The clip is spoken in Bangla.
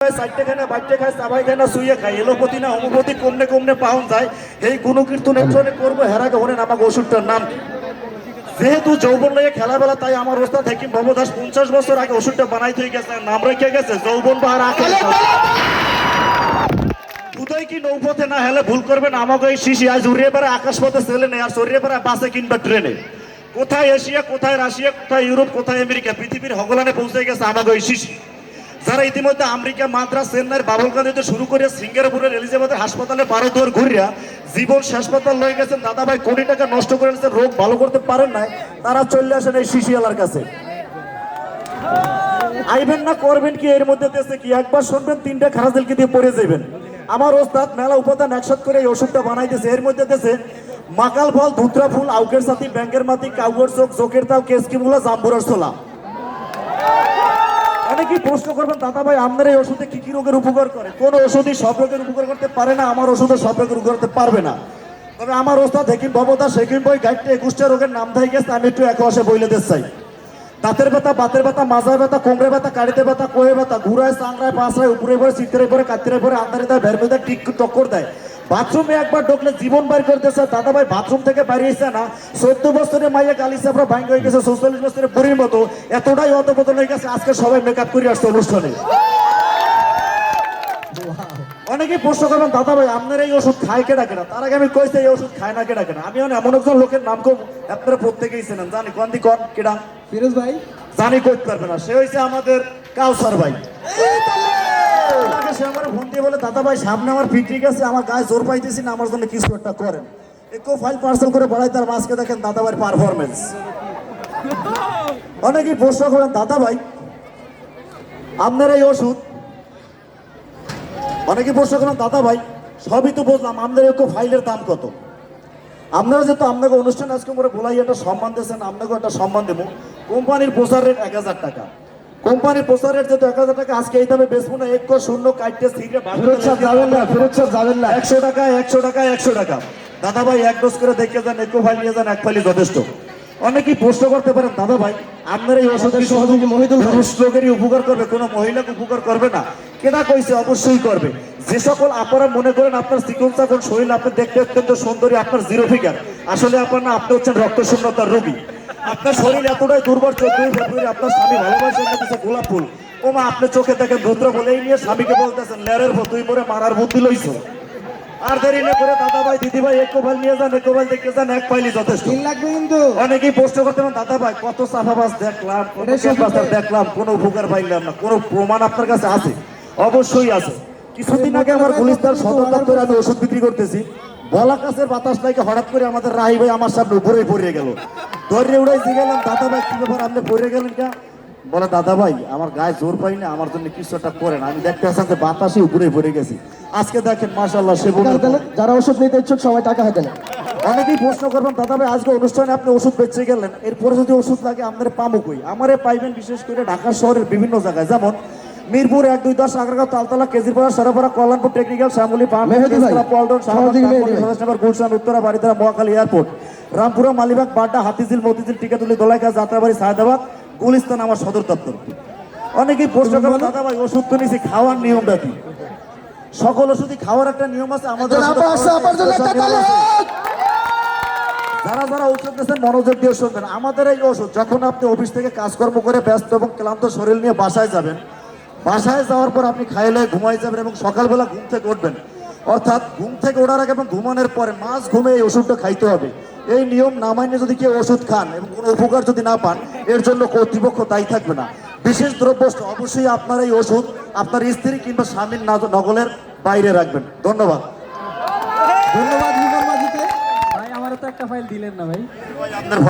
খায়, চারটে খায় না, বাইটে খায়, চাবাই খায় না, শুয়ে খায়, এলোপতি না হোমিওপ্যাথি কমনে কমনে পাওয়া যায়। এই গুণকীর্তন একজনে করবো হেরাকে হলেন আমাকে ওষুধটার নাম কি? যেহেতু যৌবন লইয়ে খেলাবেলা, তাই আমার ওস্তাদ হাকিম ভবদাস 50 বছর আগে ওষুধটা বানাইতে হয়ে গেছে, নাম রেখে গেছে যৌবন বা রাখে। উদয় কি নৌপথে না হেলে ভুল করবেন আমাকে এই শিশি আজ উড়িয়ে বেড়ে আকাশ পথে ছেলে নেই আর সরিয়ে বেড়ে বাসে কিংবা ট্রেনে। কোথায় এশিয়া, কোথায় রাশিয়া, কোথায় ইউরোপ, কোথায় আমেরিকা, পৃথিবীর হগলানে পৌঁছে গেছে আমাকে ওই শিশি। যারা ইতিমধ্যে আমেরিকা, মাদ্রাস, চেন্নাইয়ের বাবুলকান্দিতে শুরু করে সিঙ্গাপুরের এলিজাবেথের হাসপাতালে 12 দৌড় ঘুরিয়া জীবন হাসপাতাল লয়ে গেছেন, দাদা ভাই কোটি টাকা নষ্ট করে গেছেন, রোগ ভালো করতে পারেন নাই, তারা চলে আসেন এই শিশিয়ালার কাছে। আইবেন না করবেন কি এর মধ্যে দেশে কি একবার শুনবেন 3টা খারাজেলকে দিয়ে পড়ে যাবেন। আমার ওস্তাদ মেলা উপাদান একসাথ করে এই ওষুধটা বানাইতেছে। এর মধ্যে দেশে মাকাল ফল, ধুতরা ফুল, আউকের সাথী, ব্যাংকের মাটি, কাউগর চোখ, চোখের তাও, কেসকি মূলা, জাম্বুরার ছোলা। অনেকেই প্রশ্ন করবেন দাদা ভাই আপনার এই ওষুধে কি কি রোগের উপকার করে? কোন ওষুধই সব রোগের উপকার করতে পারে না, আমার ওষুধে সব রোগের উপকার করতে পারবে না। তবে আমার ওস্তাদ হেকিম ভবদাস হেকিম বই গাইডটা 21টা রোগের নাম দিয়ে গেছে, আমি একটু এক অসে বইলে দিতে চাই। দাঁতের ব্যথা, বাতের ব্যথা, মাজায় ব্যথা, কোমরে ব্যথা, কাড়িতে ব্যথা, কোয়ে ব্যথা, ঘুরায়, চাংড়ায়, পাঁচড়ায়, উপরে পরে, চিত্রে পরে, কাত্তিরে পরে, আন্দারে দেয়, ভের মধ্যে টিক টক্কর দেয়। বাথরুমে একবার ঢুকলে জীবন বাইর করতেছে দাদা ভাই, বাথরুম থেকে বাইরেছে না 14 বছরের মাইয়া গালি চাপড়া ভাঙ্গ হয়ে গেছে 44 বছরের বুড়ির মতো, এতটাই অধপতন হয়ে গেছে আজকে সবাই মেকআপ করে আসছে অনুষ্ঠানে। অনেকেই প্রশ্ন করবেন দাদা ভাই আপনার এই ওষুধ খায় কেডা কেডা? তার আগে আমি কইছি এই ওষুধ খায় না কেডা কেডা। আমি এমন একজন লোকের নাম কম আপনারা প্রত্যেকেই চেনেন, জানি কোন দি কোন কেডা? ফিরোজ ভাই জানি কইতে পারবে না, সে হইছে আমাদের কাউসার ভাই। সে আমার ফোন দিয়ে বলে দাদা ভাই সামনে আমার পিকনিক আছে, আমার গায়ে জোর পাইতেছি না, আমার জন্য কিছু একটা করেন। একটু ফাইল পার্সেল করে বাড়াই, তার মাঝকে দেখেন দাদা ভাইয়ের পারফরমেন্স। অনেকেই প্রশ্ন করেন দাদা ভাই আপনার এই ওষুধ, অনেকে প্রশ্ন করেন দাদা ভাই সবই তো বুঝলাম আপনার একটু ফাইলের দাম কত? আপনারা যেহেতু আপনাকে অনুষ্ঠান আজকে করে বলাই একটা সম্মান দিয়েছেন, আপনাকেও একটা সম্মান দেবো। কোম্পানির প্রচার রেট 1000 টাকা, কোম্পানির প্রচার রেট যেহেতু 1000 টাকা, আজকে এই দামে বেচবো না। 1 কাটতে সিগরে যাবেন না, ফেরত যাবেন না। 100 টাকা 100 টাকা 100 টাকা। দাদা ভাই এক ডোজ করে দেখে যান, একটু ফাইল নিয়ে যান, এক ফাইলই যথেষ্ট। অনেকেই প্রশ্ন করতে পারেন দাদা ভাই আপনার এই ওষুধের সহযোগী মহিদুল লোকেরই উপকার করবে, কোনো মহিলাকে উপকার করবে না? কেনা কইছে অবশ্যই করবে। যে সকল আপনারা মনে করেন আপনার চিকন চাকন শরীর, আপনি দেখতে অত্যন্ত সুন্দরী, আপনার জিরো ফিগার, আসলে আপনার না, আপনি হচ্ছেন রক্ত শূন্যতার রোগী। আপনার শরীর এতটাই দুর্বল, 14 ফেব্রুয়ারি আপনার স্বামী ভালোবাসেন দিচ্ছে গোলাপ ফুল, ও মা আপনি চোখে দেখেন রুদ্র বলে, এই নিয়ে স্বামীকে বলতেছেন লেরের ভো তুই মরে মারার বুদ্ধি লইছো। আর দেরি না করে দাদা ভাই দিদি ভাই এক ফাইল নিয়ে যান, এক ফাইল দেখে যান, এক ফাইলই যথেষ্ট। লাগবে কিন্তু অনেকেই প্রশ্ন করতে পারেন দাদা ভাই কত চাপাবাস দেখলাম, দেখলাম, কোনো উপকার পাইলাম না, কোনো প্রমাণ আপনার কাছে আছে? অবশ্যই আছে। কিছুদিন আগে আমার গুলিস্তান সদর দপ্তরে আমি ওষুধ বিক্রি করতেছি, বলা কাছের বাতাস নাকি হঠাৎ করে আমাদের রাহি ভাই আমার সামনে উপরে পড়ে গেল। ধরে উড়াই গেলাম দাদা ভাই কি ব্যাপার আপনি পড়ে গেলেন কে? বলে দাদা ভাই আমার গায়ে জোর পাই না, আমার জন্য কিছু একটা করেন। আমি দেখতে আসলাম যে বাতাসে উপরে পড়ে গেছি। আজকে দেখেন মাশাআল্লাহ, সে যারা ওষুধ নিতে ইচ্ছুক সবাই টাকা হাতে নেন। অনেকেই প্রশ্ন করবেন দাদা ভাই আজকে অনুষ্ঠানে আপনি ওষুধ বেচে গেলেন, এরপরে যদি ওষুধ লাগে আপনার পামো কই? আমারে পাইবেন বিশেষ করে ঢাকা শহরের বিভিন্ন জায়গায়, যেমন মিরপুর 1, 2, 10, আগ্রাগাঁও, তালতলা, কেজিরপাড়া, সরাপাড়া, কল্যাণপুর টেকনিক্যাল, শ্যামলী, পল্টন, শাহবাগ, গুলশান, উত্তরা, বারিধারা, মহাখালী এয়ারপোর্ট, রামপুরা, মালিবাগ, বাড্ডা, হাতিঝিল, মতিঝিল, টিকাতুলি, দোলাইখা, যাত্রাবাড়ি, সায়দাবাদ, গুলিস্তান আমার সদর দপ্তর। অনেকেই প্রশ্ন করেন দাদা ভাই ওষুধ তো নিছি, খাওয়ার নিয়মটা কি? সকল ওষুধই খাওয়ার একটা নিয়ম আছে। আমাদের যারা যারা ওষুধ দিয়েছেন মনোযোগ দিয়ে শুনবেন। আমাদের এই ওষুধ যখন আপনি অফিস থেকে কাজকর্ম করে ব্যস্ত এবং ক্লান্ত শরীর নিয়ে বাসায় যাবেন, বাসায় যাওয়ার পর আপনি খাইলে ঘুমাই যাবেন এবং সকালবেলা ঘুম থেকে উঠবেন, অর্থাৎ ঘুম থেকে ওঠার আগে এবং ঘুমানোর পরে মাঝ ঘুমে এই ওষুধটা খাইতে হবে। এই নিয়ম না মাইনে যদি কেউ ওষুধ খান এবং কোনো উপকার যদি না পান, এর জন্য কর্তৃপক্ষ দায়ী থাকবে না। বিশেষ দ্রব্য অবশ্যই আপনার এই ওষুধ আপনার স্ত্রী কিংবা স্বামীর নগলের বাইরে রাখবেন। ধন্যবাদ। ধন্যবাদ। ভাই আমারও তো একটা ফাইল দিলেন না ভাই। আপনার